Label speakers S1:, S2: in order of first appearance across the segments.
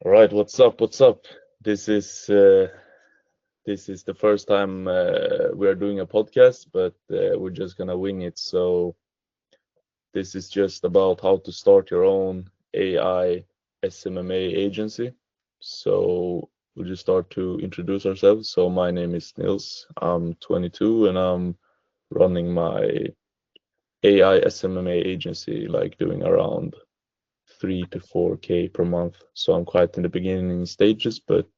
S1: All right, what's up? What's up? This is uh, this is the first time we are doing a podcast, but we're just gonna wing it. So this is just about how to start your own AI SMMA agency. So we'll just start to introduce ourselves. So my name is Nils. I'm 22 and I'm running my AI SMMA agency, like doing around 3 to 4K per month. So I'm quite in the beginning stages, but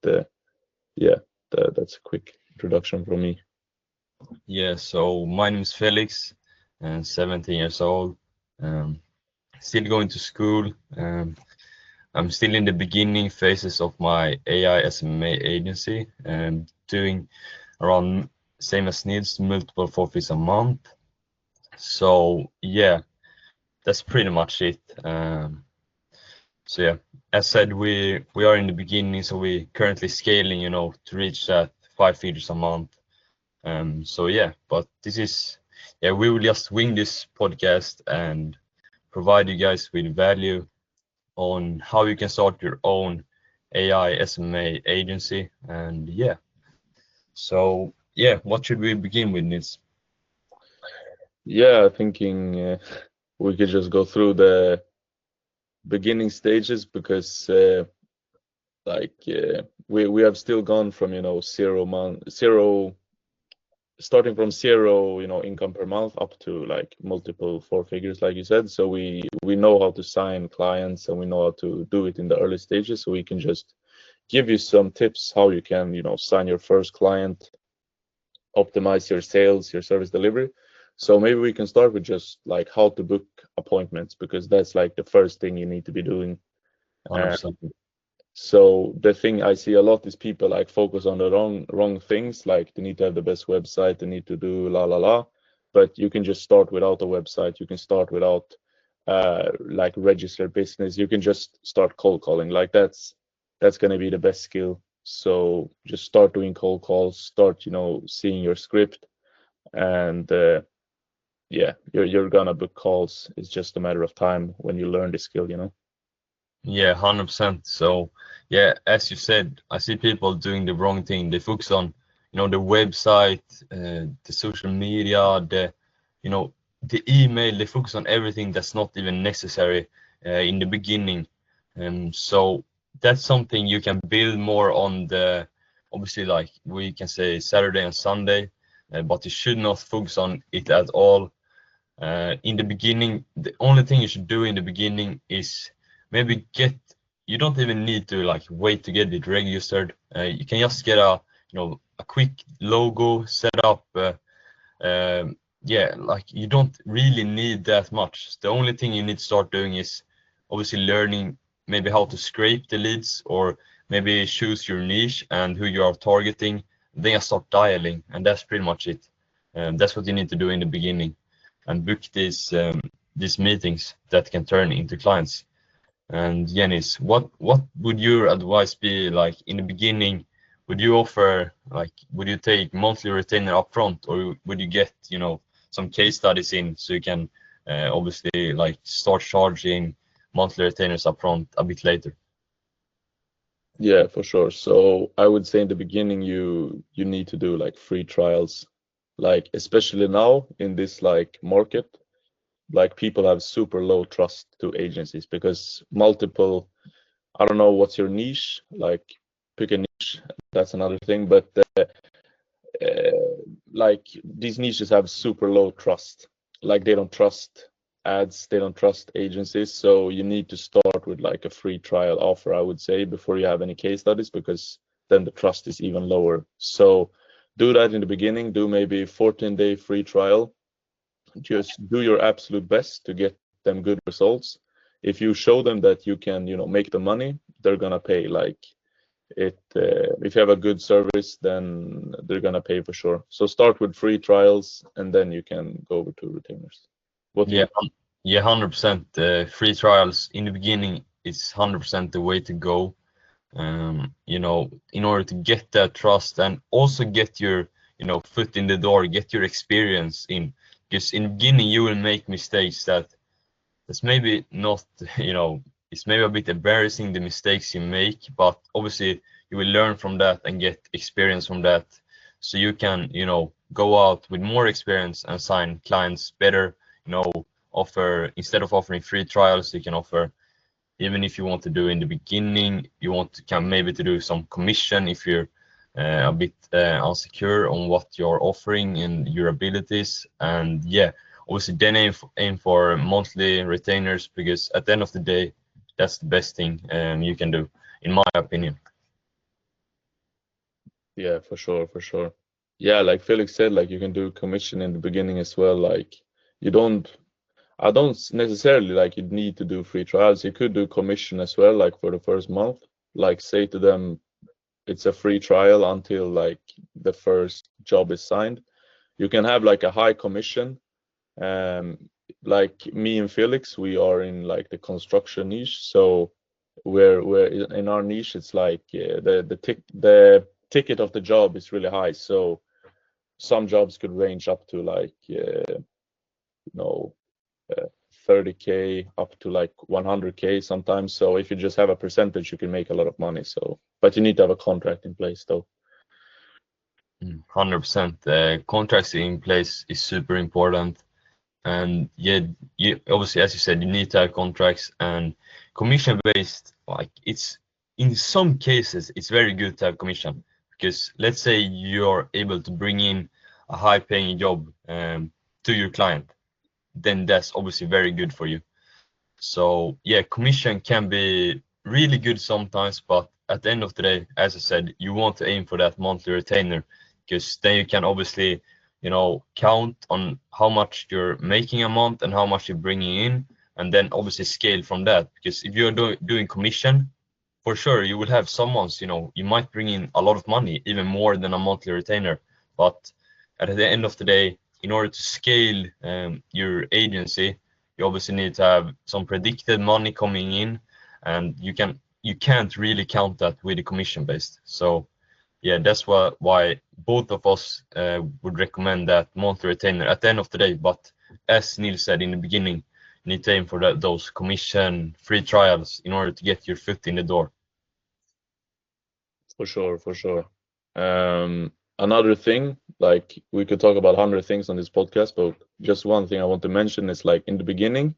S1: yeah, that's a quick introduction from me.
S2: Yeah, so my name is Felix, and 17 years old. Um, Still going to school. I'm still in the beginning phases of my AI SMMA agency and doing around same as needs multiple forfeits a month. So yeah, that's pretty much it. So yeah, as said, we are in the beginning, so we currently scaling, to reach that 5 figures a month. So yeah, but this is yeah, we will just wing this podcast and provide you guys with value on how you can start your own AI SMA agency. And yeah, so yeah, what should we begin with, Nils?
S1: Yeah, thinking we could just go through the beginning stages because we have still gone from 0 starting from zero income per month up to like multiple four figures like you said. So we know how to sign clients and we know how to do it in the early stages. So we can just give you some tips how you can sign your first client, optimize your sales, your service delivery. So maybe we can start with just like how to book appointments because that's like the first thing you need to be doing. And
S2: 100%.
S1: so the thing I see a lot is people like focus on the wrong things, like they need to have the best website, they need to do la la la. But you can just start without a website, you can start without like registered business, you can just start cold calling. Like that's gonna be the best skill. So just start doing cold calls, start seeing your script, and yeah, you're gonna book calls. It's just a matter of time when you learn the skill.
S2: Yeah, 100%. So yeah, as you said, I see people doing the wrong thing. They focus on, the website, the social media, you know, the email. They focus on everything that's not even necessary in the beginning. So that's something you can build more on obviously, like we can say Saturday and Sunday, but you should not focus on it at all in the beginning. The only thing you should do in the beginning is maybe you don't even need to like wait to get it registered. You can just get a quick logo set up. Yeah, like you don't really need that much. The only thing you need to start doing is obviously learning maybe how to scrape the leads or maybe choose your niche and who you are targeting. Then you start dialing, and that's pretty much it. That's what you need to do in the beginning and book these meetings that can turn into clients. And Yanis, what would your advice be like in the beginning? Would you offer like would you take monthly retainer upfront, or would you get some case studies in so you can obviously like start charging monthly retainers upfront a bit later?
S1: Yeah, for sure. So I would say in the beginning you need to do like free trials, like especially now in this like market, like people have super low trust to agencies because multiple, I don't know what's your niche, like pick a niche, that's another thing, but like these niches have super low trust. Like they don't trust ads, they don't trust agencies. So you need to start with like a free trial offer, I would say, before you have any case studies, because then the trust is even lower. So do that in the beginning, do maybe 14-day free trial. Just do your absolute best to get them good results. If you show them that you can, make the money, they're gonna pay. Like if you have a good service, then they're gonna pay for sure. So start with free trials and then you can go over to retainers. What do you
S2: Yeah,
S1: think?
S2: yeah, 100%. Free trials in the beginning is 100% the way to go. In order to get that trust and also get your, foot in the door, get your experience in. Because in the beginning you will make mistakes that's maybe not, it's maybe a bit embarrassing, the mistakes you make, but obviously you will learn from that and get experience from that, so you can, go out with more experience and sign clients better. Offer, instead of offering free trials, you can offer, even if you want to do in the beginning, you want to can maybe to do some commission if you're a bit unsecure on what you're offering and your abilities. And yeah, obviously then aim for monthly retainers, because at the end of the day, that's the best thing you can do, in my opinion.
S1: Yeah, for sure, for sure. Yeah, like Felix said, like you can do commission in the beginning as well. Like you don't, I don't necessarily like you need to do free trials. You could do commission as well, like for the first month. Like say to them, it's a free trial until like the first job is signed. You can have like a high commission. Um, like me and Felix, we are in like the construction niche, so we're in our niche. It's like the ticket of the job is really high. So some jobs could range up to like you know uh, 30K up to like 100K sometimes. So if you just have a percentage, you can make a lot of money. So, but you need to have a contract in place though.
S2: 100%. Contracts in place is super important. And yeah, you obviously, as you said, you need to have contracts, and commission based, like, it's, in some cases it's very good to have commission, because let's say you're able to bring in a high paying job to your client, then that's obviously very good for you. So yeah, commission can be really good sometimes, but at the end of the day, as I said, you want to aim for that monthly retainer, because then you can obviously, count on how much you're making a month and how much you're bringing in, and then obviously scale from that. Because if you're doing commission, for sure you will have some months, you might bring in a lot of money, even more than a monthly retainer. But at the end of the day, in order to scale your agency, you obviously need to have some predicted money coming in, and you can't really count that with the commission based. So yeah, that's why both of us would recommend that monthly retainer at the end of the day. But as Nils said in the beginning, you need to aim for those commission free trials in order to get your foot in the door.
S1: For sure, for sure. Another thing, like we could talk about 100 things on this podcast, but just one thing I want to mention is like in the beginning,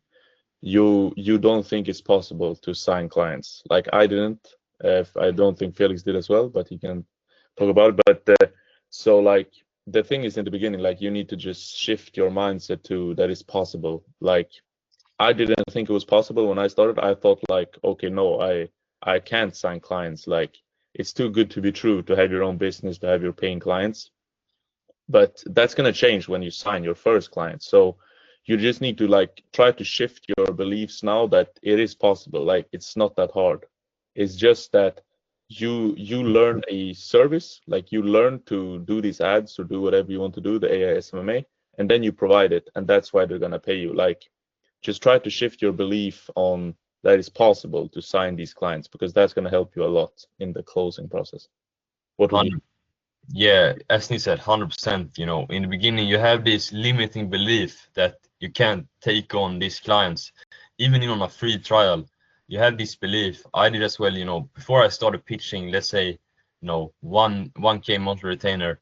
S1: you don't think it's possible to sign clients. Like I didn't. I don't think Felix did as well, but he can talk about it. But so like the thing is in the beginning, like you need to just shift your mindset to that is possible. Like I didn't think it was possible when I started. I thought like, okay, no, I can't sign clients. Like it's too good to be true to have your own business, to have your paying clients. But that's gonna change when you sign your first client. So you just need to like try to shift your beliefs now that it is possible. Like it's not that hard. It's just that you learn a service, like you learn to do these ads or do whatever you want to do, the AI SMMA, and then you provide it, and that's why they're gonna pay you. Like just try to shift your belief on that it's possible to sign these clients because that's going to help you a lot in the closing process. What would you?
S2: Yeah, as Nils said, 100%. In the beginning, you have this limiting belief that you can't take on these clients, even on a free trial. You have this belief. I did as well. Before I started pitching, let's say, 1K monthly retainer,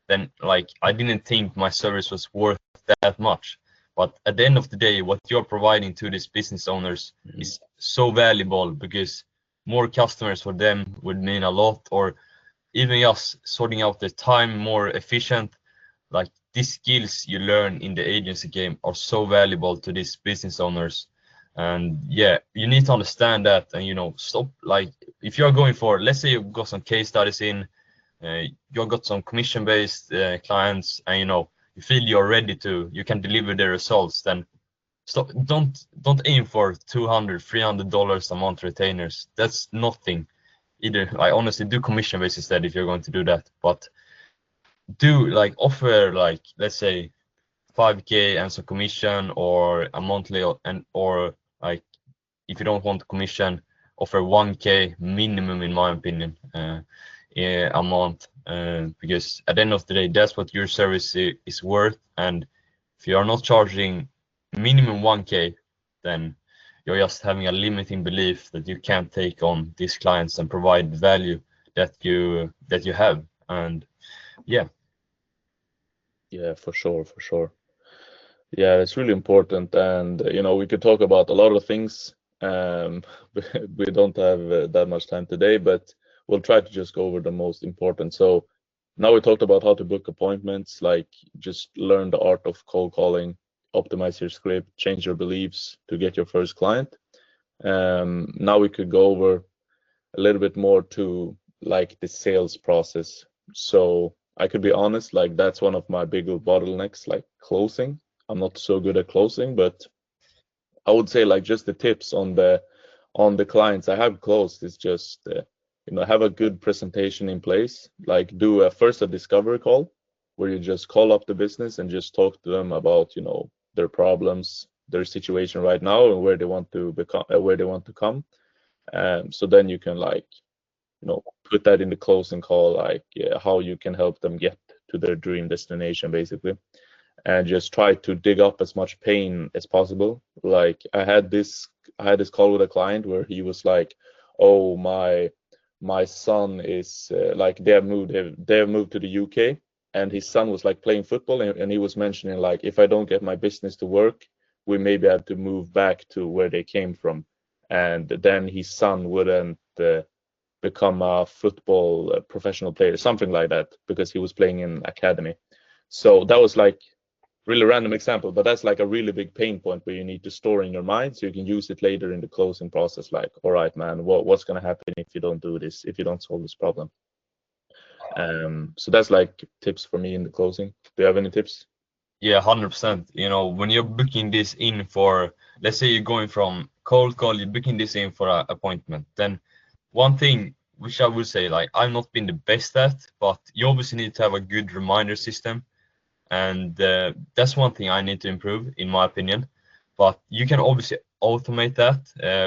S2: then like I didn't think my service was worth that much. But at the end of the day, what you're providing to these business owners is so valuable, because more customers for them would mean a lot, or even just sorting out the time more efficient. Like, these skills you learn in the agency game are so valuable to these business owners. And yeah, you need to understand that, and stop, like, if you're going for, let's say you've got some case studies in, you've got some commission based clients, and you feel you're ready to, you can deliver the results, then stop. Don't aim for $200-300 a month retainers. That's nothing either. I honestly do commission based instead if you're going to do that. But do, like, offer, like, let's say 5K and some commission, or a monthly, or like, if you don't want commission, offer 1K minimum, in my opinion, yeah, a month, because at the end of the day, that's what your service is worth. And if you are not charging minimum 1K, then you're just having a limiting belief that you can't take on these clients and provide value that you have. And yeah.
S1: Yeah, for sure, for sure. Yeah, it's really important, and we could talk about a lot of things. Um, we don't have that much time today, but we'll try to just go over the most important. So now we talked about how to book appointments, like just learn the art of cold calling, optimize your script, change your beliefs to get your first client. Now we could go over a little bit more to like the sales process. So I could be honest, like that's one of my bigger bottlenecks, like closing. I'm not so good at closing, but I would say like just the tips on the clients I have closed is just have a good presentation in place. Like do first a discovery call where you just call up the business and just talk to them about their problems, their situation right now, and where they want to become, where they want to come. So then you can like put that in the closing call, like how you can help them get to their dream destination, basically, and just try to dig up as much pain as possible. Like I had this call with a client where he was like, "Oh, my son is like they have moved to the UK, and his son was like playing football, and he was mentioning like if I don't get my business to work, we maybe have to move back to where they came from, and then his son wouldn't become a football professional player, something like that, because he was playing in academy." So that was like really random example, but that's like a really big pain point where you need to store in your mind so you can use it later in the closing process. Like, all right, man, what's gonna happen if you don't do this, if you don't solve this problem? So that's like tips for me in the closing. Do you have any tips?
S2: Yeah, 100%. When you're booking this in for, let's say you're going from cold call, you're booking this in for an appointment. Then one thing which I would say, like, I've not been the best at, but you obviously need to have a good reminder system. And that's one thing I need to improve, in my opinion. But you can obviously automate that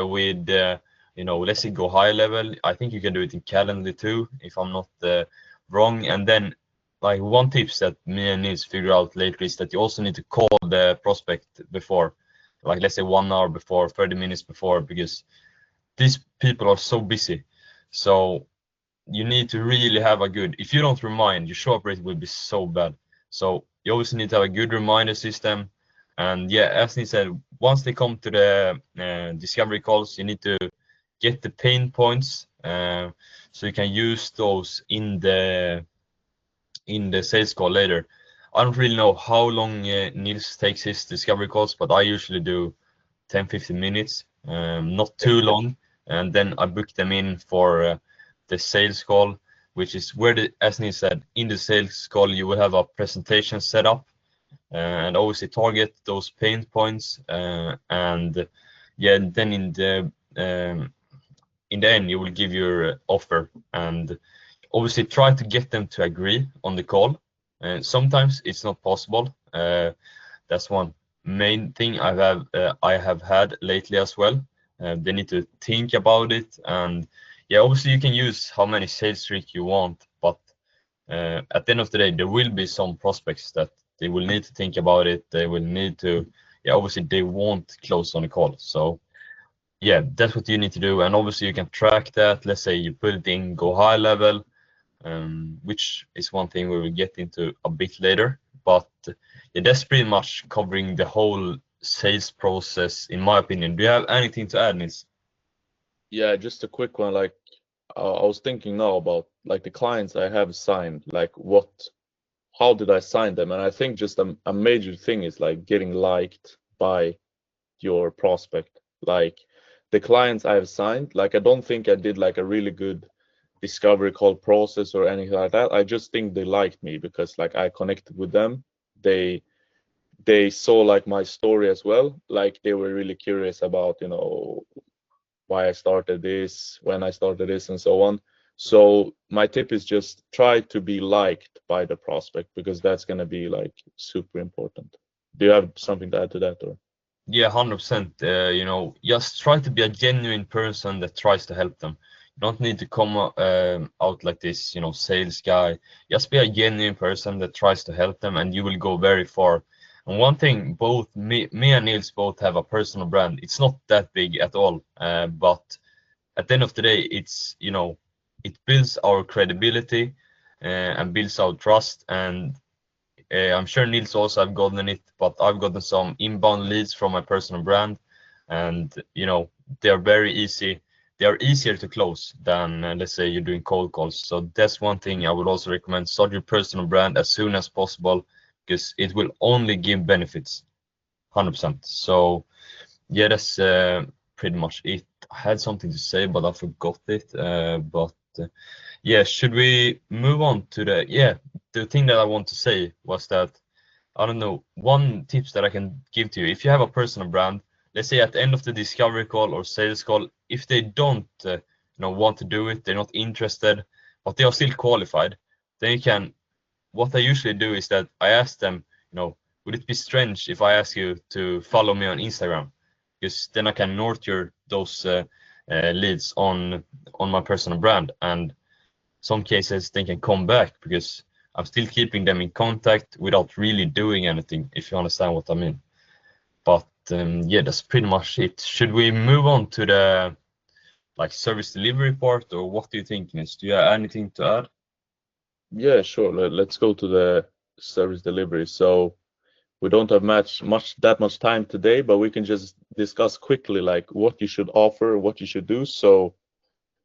S2: with, let's say go high level. I think you can do it in Calendly too, if I'm not wrong. And then like one tips that me and Nils figure out lately is that you also need to call the prospect before, like let's say 1 hour before, 30 minutes before, because these people are so busy. So you need to really have a good, if you don't remind, your show up rate will be so bad. So you always need to have a good reminder system. And yeah, as Nils said, once they come to the discovery calls, you need to get the pain points so you can use those in the sales call later. I don't really know how long Nils takes his discovery calls, but I usually do 10-15 minutes, not too long. And then I book them in for the sales call, which is where, as Nils said, in the sales call, you will have a presentation set up and obviously target those pain points. And yeah, then in the end, you will give your offer and obviously try to get them to agree on the call. And sometimes it's not possible. That's one main thing I have had lately as well. They need to think about it, and yeah, obviously you can use how many sales tricks you want, but at the end of the day, there will be some prospects that they will need to think about it. They will need to, yeah, obviously they won't close on the call. So yeah, that's what you need to do, and obviously you can track that. Let's say you put it in go high level, which is one thing we will get into a bit later. But yeah, that's pretty much covering the whole sales process, in my opinion. Do you have anything to add, Nils?
S1: Yeah, just a quick one. Like I was thinking now about like the clients I have signed, like how did I sign them? And I think just a major thing is like getting liked by your prospect. Like the clients I have signed, like I don't think I did like a really good discovery call process or anything like that. I just think they liked me because like I connected with them. They they saw like my story as well. Like they were really curious about, why I started this, when I started this, and so on. So my tip is just try to be liked by the prospect because that's gonna be like super important. Do you have something to add to that or?
S2: Yeah, 100%. Just try to be a genuine person that tries to help them. You don't need to come out like this, sales guy. Just be a genuine person that tries to help them, and you will go very far. And one thing, both me and Nils both have a personal brand. It's not that big at all, but at the end of the day, it's, you know, it builds our credibility and builds our trust. And I'm sure Nils also have gotten it, but I've gotten some inbound leads from my personal brand, and you know, they are very easy. They are easier to close than let's say you're doing cold calls. So that's one thing I would also recommend: start your personal brand as soon as possible, because it will only give benefits, 100%. So yeah, that's pretty much it. I had something to say, but I forgot it. But yeah, should we move on to the thing that I want to say was that, I don't know, one tips that I can give to you: if you have a personal brand, let's say at the end of the discovery call or sales call, if they don't want to do it, they're not interested, but they are still qualified, then you can, what I usually do is that I ask them, would it be strange if I ask you to follow me on Instagram? Because then I can nurture those leads on my personal brand, and some cases they can come back because I'm still keeping them in contact without really doing anything, if you understand what I mean. But yeah, that's pretty much it. Should we move on to the like service delivery part, or what do you think, Nils? Do you have anything to add?
S1: Yeah, sure. Let's go to the service delivery. So we don't have that much time today, but we can just discuss quickly like what you should offer, what you should do. So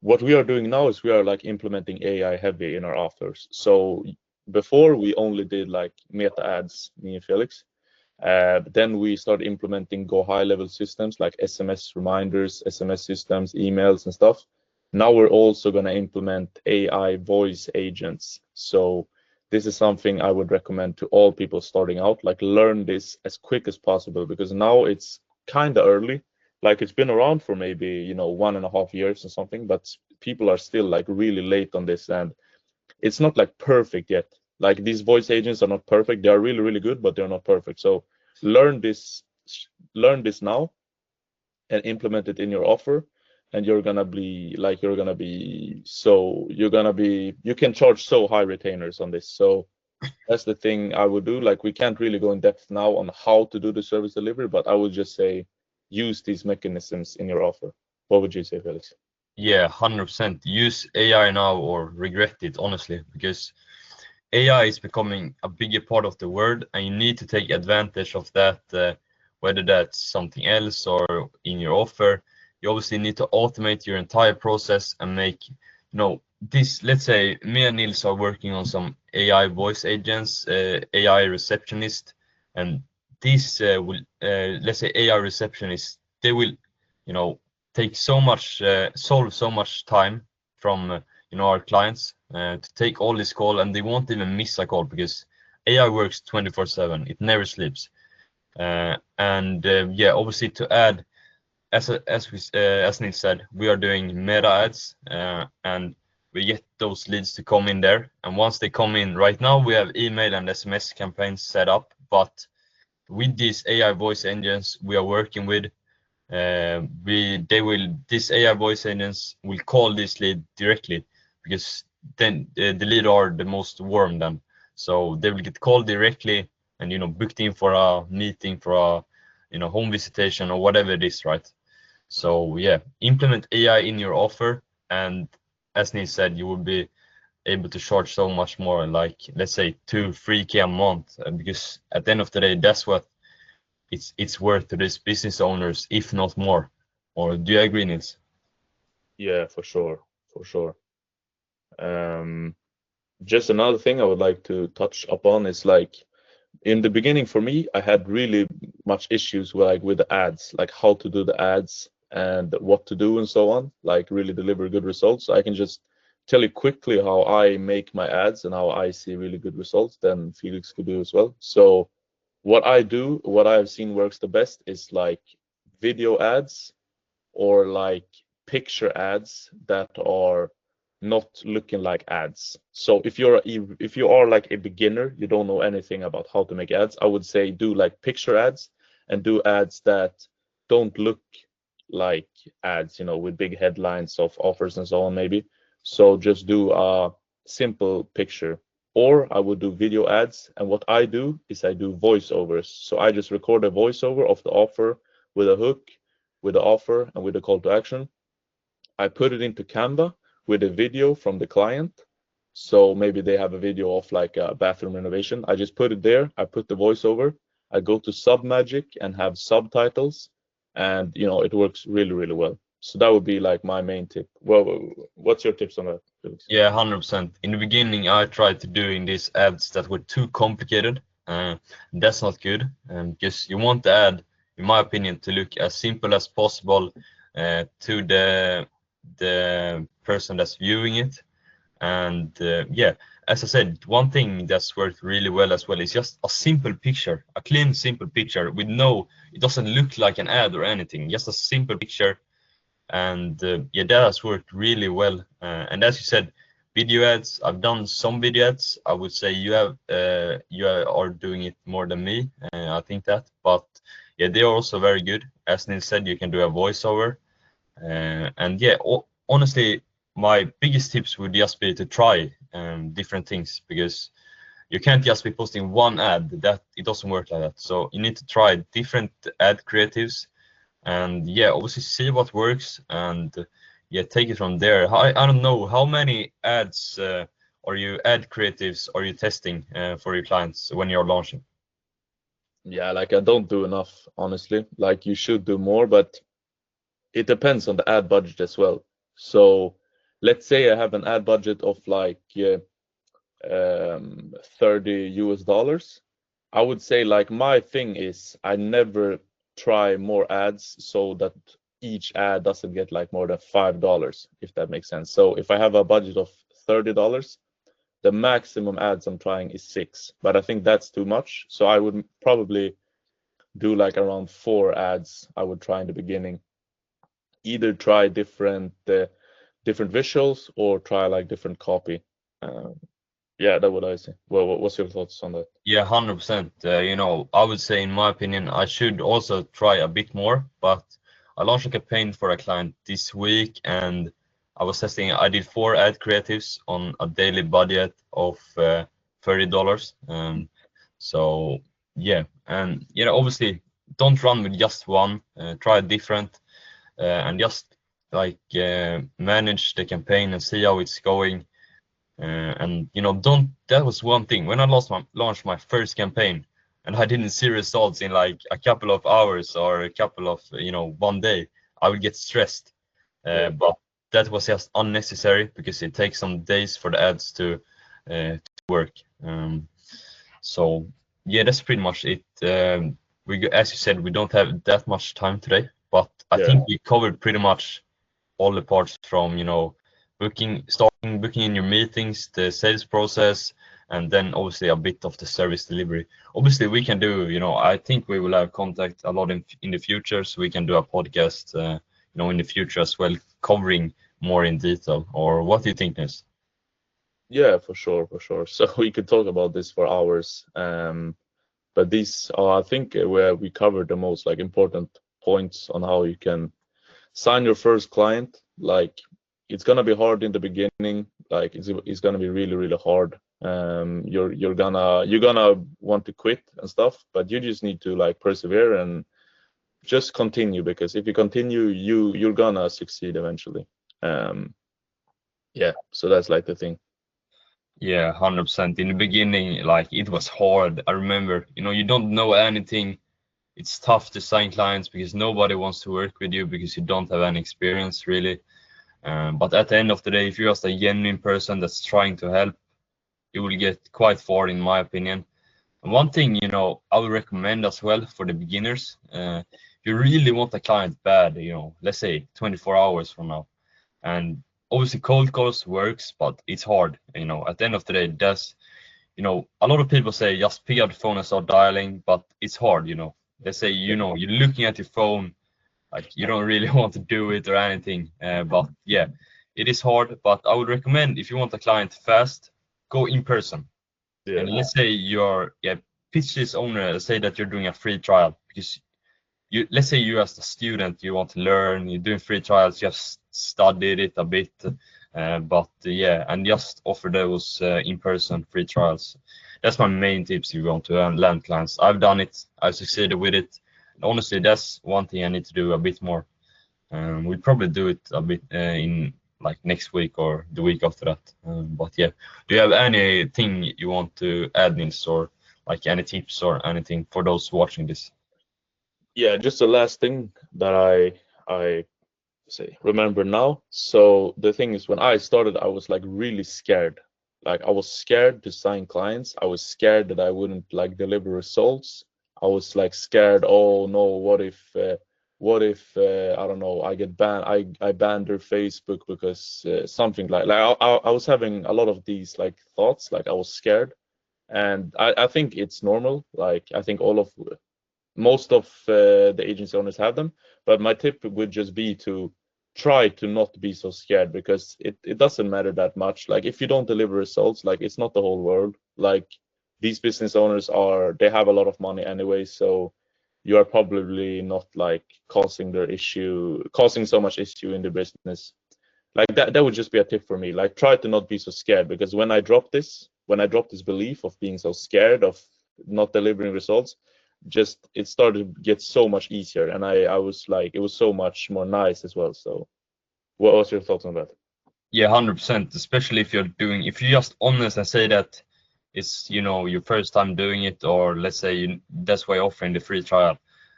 S1: what we are doing now is we are like implementing AI heavy in our offers. So before we only did like meta ads, me and Felix. Then we started implementing go high level systems like SMS reminders, SMS systems, emails and stuff. Now we're also going to implement AI voice agents. So this is something I would recommend to all people starting out, like learn this as quick as possible because now it's kind of early. Like it's been around for maybe, 1.5 years or something, but people are still like really late on this and it's not like perfect yet. Like these voice agents are not perfect. They are really, really good, but they're not perfect. So learn this, learn this now and implement it in your offer. And you can charge so high retainers on this. So that's the thing I would do. Like we can't really go in depth now on how to do the service delivery, but I would just say use these mechanisms in your offer. What would you say, Felix?
S2: Yeah, 100%. Use AI now or regret it, honestly, because AI is becoming a bigger part of the world, and you need to take advantage of that, whether that's something else or in your offer. You obviously need to automate your entire process and make, this. Let's say me and Nils are working on some AI voice agents, AI receptionist, and these will, let's say AI receptionists, they will, you know, take so much, solve so much time from our clients to take all this call, and they won't even miss a call because AI works 24/7. It never sleeps. And yeah, obviously to add, as Nils said, we are doing meta ads, and we get those leads to come in there. And once they come in, right now we have email and SMS campaigns set up, but with these AI voice engines we are working with, these AI voice agents will call this lead directly, because then the lead are the most warm then, so they will get called directly and booked in for a meeting, for a home visitation or whatever it is, right? So yeah, implement AI in your offer, and as Neil said, you will be able to charge so much more, like let's say 2-3K a month, because at the end of the day, that's what it's worth to these business owners, if not more. Or do you agree, Nils?
S1: Yeah, for sure. For sure. Um, just another thing I would like to touch upon is like in the beginning for me, I had really much issues with the ads, like how to do the ads and what to do and so on, like really deliver good results. I can just tell you quickly how I make my ads and how I see really good results, then Felix could do as well. So what I do, what I've seen works the best is like video ads or like picture ads that are not looking like ads. So if you are like a beginner, you don't know anything about how to make ads, I would say do like picture ads and do ads that don't look like ads, with big headlines of offers and so on maybe. So just do a simple picture. or I would do video ads. And what I do is I do voiceovers. So I just record a voiceover of the offer with a hook, with the offer, and with the call to action. I put it into Canva with a video from the client. So maybe they have a video of like a bathroom renovation. I just put it there. I put the voiceover. I go to Submagic and have subtitles, and it works really, really well. So that would be like my main tip. Well, what's your tips on that, Felix?
S2: Yeah, 100%. In the beginning, I tried to doing these ads that were too complicated. That's not good, because you want the ad, in my opinion, to look as simple as possible to the person that's viewing it. And yeah, as I said, one thing that's worked really well as well is just a simple picture, a clean, simple picture with it doesn't look like an ad or anything, just a simple picture. And yeah, that has worked really well. And as you said, video ads, I've done some video ads. I would say you are doing it more than me. I think that, but yeah, they are also very good. As Nils said, you can do a voiceover. And yeah, honestly, my biggest tips would just be to try different things, because you can't just be posting one ad. That it doesn't work like that. So you need to try different ad creatives, and yeah, obviously see what works, and yeah, take it from there. I don't know how many ads or you ad creatives are you testing for your clients when you're launching?
S1: Yeah, like I don't do enough, honestly. Like you should do more, but it depends on the ad budget as well. So let's say I have an ad budget of like 30 US dollars. I would say like my thing is I never try more ads so that each ad doesn't get like more than $5, if that makes sense. So if I have a budget of $30, the maximum ads I'm trying is 6, but I think that's too much. So I would probably do like around 4 ads I would try in the beginning. Either try different visuals or try like different copy. Um, yeah, that would I say. Well, what's your thoughts on that?
S2: Yeah, 100%. I would say, in my opinion, I should also try a bit more, but I launched a campaign for a client this week, and I was testing. I did 4 ad creatives on a daily budget of $30. So yeah, and obviously, don't run with just one. Try different, and just like manage the campaign and see how it's going. And don't that was one thing when I launched my first campaign, and I didn't see results in like a couple of hours or a couple of one day. I would get stressed,
S1: Yeah.
S2: but that was just unnecessary, because it takes some days for the ads to work. So yeah, that's pretty much it. As you said, we don't have that much time today, but I
S1: Yeah.
S2: think we covered pretty much all the parts from booking in your meetings, the sales process, and then obviously a bit of the service delivery. Obviously, we can do, I think we will have contact a lot in the future, so we can do a podcast, in the future as well, covering more in detail. Or what do you think, Nils?
S1: Yeah, for sure, for sure. So we could talk about this for hours. But these are, I think, where we covered the most like important points on how you can sign your first client. Like it's gonna be hard in the beginning. Like it's gonna be really, really hard. You're gonna want to quit and stuff, but you just need to like persevere and just continue, because if you continue, you're gonna succeed eventually. Um, yeah, so that's like the thing.
S2: Yeah, 100%. In the beginning, like it was hard. I remember, you don't know anything. It's tough to sign clients because nobody wants to work with you because you don't have any experience really. But at the end of the day, if you're just a genuine person that's trying to help, you will get quite far, in my opinion. And one thing, I would recommend as well for the beginners, if you really want a client bad, let's say 24 hours from now, and obviously cold calls works, but it's hard. At the end of the day, a lot of people say just pick up the phone and start dialing, but it's hard. Let's say,
S1: Yeah,
S2: you're looking at your phone, like you don't really want to do it or anything. But yeah, it is hard, but I would recommend, if you want a client fast, go in person.
S1: yeah,
S2: And let's say pitch this owner, say that you're doing a free trial, because let's say you as a student, you want to learn, you're doing free trials, you have studied it a bit, But yeah, and just offer those in-person free trials. That's my main tips if you want to land clients. I've done it. I've succeeded with it. Honestly, that's one thing I need to do a bit more. We'll probably do it a bit in like next week or the week after that. But yeah, do you have anything you want to add, Nils, or like any tips or anything for those watching this?
S1: Yeah, just the last thing that I say remember now. So the thing is, when I started, I was like really scared. Like I was scared to sign clients. I was scared that I wouldn't like deliver results. I was like scared, oh no, what if I don't know, I get banned, I banned their Facebook because something I was having a lot of these like thoughts, like I was scared. And I think it's normal. Like I think all of most of the agency owners have them, but my tip would just be to try to not be so scared, because it doesn't matter that much. Like if you don't deliver results, like it's not the whole world. Like these business owners they have a lot of money anyway, so you are probably not like causing so much issue in the business. Like that would just be a tip for me. Like try to not be so scared, because when I dropped this belief of being so scared of not delivering results, just it started to get so much easier, and I was like, it was so much more nice as well. So what was your thoughts on that?
S2: Yeah, 100%. Especially if you're just honest and say that it's your first time doing it, or let's say that's why you're offering the free trial.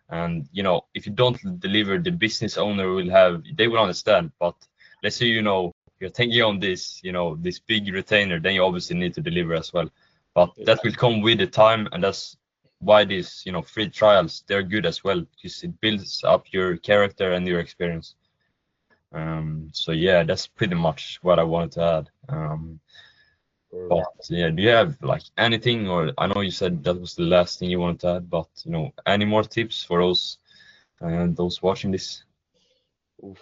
S2: And if you don't deliver, the business owner they will understand. But let's say you're taking on this big retainer, then you obviously need to deliver as well. But
S1: Yeah.
S2: that will come with the time, and that's why these free trials, they're good as well, because it builds up your character and your experience. So yeah, that's pretty much what I wanted to add. But yeah, do you have like anything, or I know you said that was the last thing you wanted to add, but any more tips for those watching this?
S1: Oof.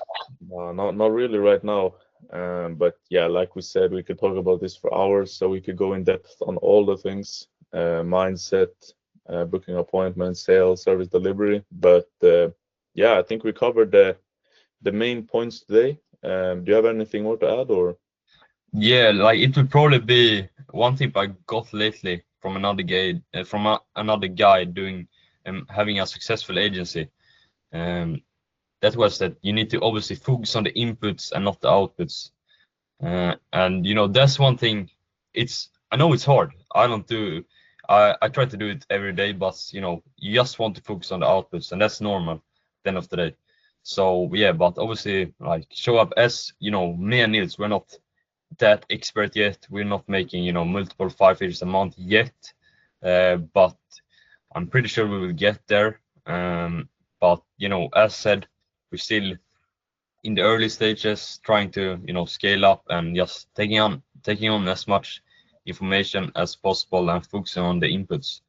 S1: No, not really right now. But yeah, like we said, we could talk about this for hours, so we could go in depth on all the things, mindset, booking appointments, sales, service delivery. But yeah, I think we covered the main points today. Do you have anything more to add, or?
S2: Yeah, like it will probably be one tip I got lately from another guy doing having a successful agency. Um, that was that you need to obviously focus on the inputs and not the outputs. And that's one thing. I know it's hard. I try to do it every day, but you just want to focus on the outputs, and that's normal at the end of the day. So yeah, but obviously like show up as me and Nils, we're not that expert yet. We're not making multiple five figures a month yet, but I'm pretty sure we will get there. But as said, we're still in the early stages, trying to scale up and just taking on as much information as possible and focusing on the inputs.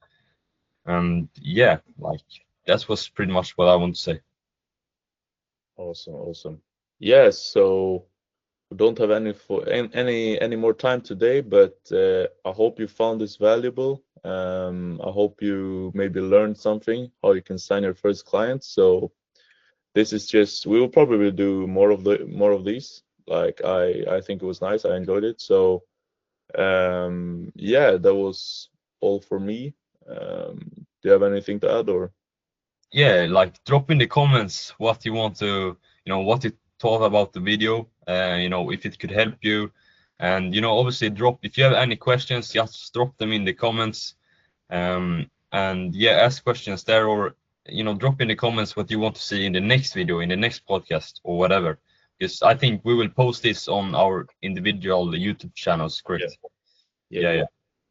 S2: And yeah, like that was pretty much what I want to say.
S1: Awesome, awesome. Yes, so we don't have any more time today, but I hope you found this valuable. I hope you maybe learned something how you can sign your first client. So this is just we will probably do more of these. Like I think it was nice. I enjoyed it. So yeah, that was all for me. Do you have anything to add, or?
S2: Yeah, like drop in the comments what you want to, what you thought about the video, if it could help you. And obviously drop if you have any questions, just drop them in the comments. And yeah, ask questions there, or drop in the comments what you want to see in the next video, in the next podcast, or whatever. Because I think we will post this on our individual YouTube channels,
S1: Yeah,
S2: correct?
S1: yeah,
S2: Yeah,
S1: yeah.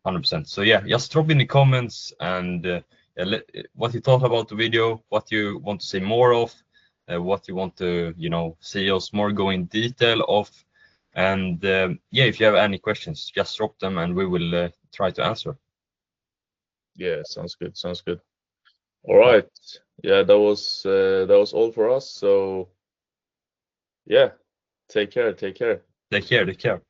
S2: yeah, 100%. So yeah, just drop in the comments, and yeah, what you thought about the video, what you want to see more of, what you want to see us more go in detail of. And yeah, if you have any questions, just drop them and we will try to answer.
S1: Yeah, sounds good. Sounds good. All right. Yeah, that was all for us. So yeah, take care. Take care.
S2: Take care. Take care.